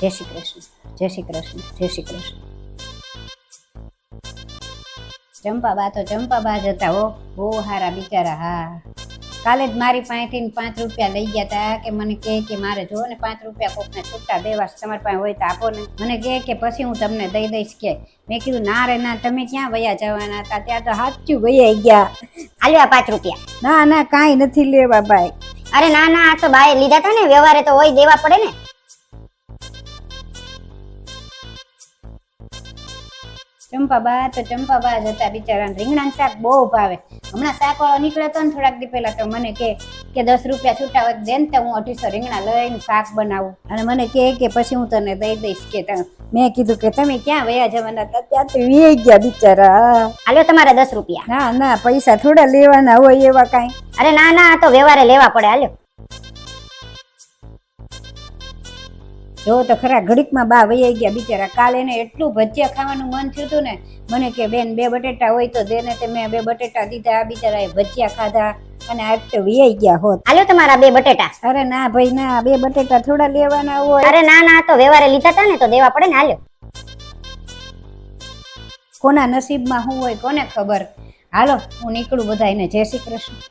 જય શ્રી કૃષ્ણ, જય શ્રી કૃષ્ણ, જય શ્રી કૃષ્ણ. ચંપાબા તો ચંપાબા જ હતા હો, બહુ હારા બિચારા. હા, કાલે જ મારી પાસેથી 5 રૂપિયા લઈ ગયા હતા કે મને કે મારે જો ને 5 રૂપિયા કોકને છૂટા દેવા, તમારી પાસે હોય તો આપો ને. મને કે પછી હું તમને દઈ દઈશ કે. મેં કીધું ના રે ના, તમે ક્યાં વયા જવાના હતા, ત્યાં તો સાચું વયા ગયા. આલ્યો 5 રૂપિયા. ના ના, કાંઈ નથી લેવા ભાઈ. અરે ના ના, આ તો બાએ લીધા હતા ને, વ્યવહારે તો હોય દેવા પડે ને. ચંપાબા તો ચંપાબા જ હતા બિચારાને. રીંગણાનું શાક બહુ ભાવે. હમણાં શાકવાળો નીકળ્યો હતો ને થોડાક દી પહેલા, તો મને કે 10 રૂપિયા છૂટા હોય દે ને, તો હું 250 રીંગણા લઈને શાક બનાવું. અને મને કે પછી હું તને દઈ દઈશ કે. મેં કીધું કે તમે ક્યાં વયા જવાના હતા, ત્યાં તો વી ગયા બિચારા. આલ્યો તમારે 10 રૂપિયા. ના ના, પૈસા થોડા લેવાના હોય એવા કાંઈ. અરે ના ના, આ તો વ્યવહારે લેવા પડે. આલ્યો. જો તો ખરા, ઘડીકમાં બા વૈયા ગયા બિચારા. કાલે એને એટલું ભજીયા ખાવાનું મન થયું હતું ને, મને કે બેન 2 બટેટા હોય તો દે ને. તે મેં 2 બટેટા દીધા, આ બિચારાએ ભજીયા ખાધા અને આજ તો વૈયા ગયા હોત. આલ્યો તમારા 2 બટેટા. અરે ના ભાઈ ના, 2 બટેટા થોડા લેવાના હોય. અરે ના ના, આ તો વ્યવહારે લીધા હતા ને, તો દેવા પડે ને. આલ્યો. કોના નસીબમાં શું હોય કોને ખબર. હાલો, હું નીકળું. બધાને જય શ્રી કૃષ્ણ.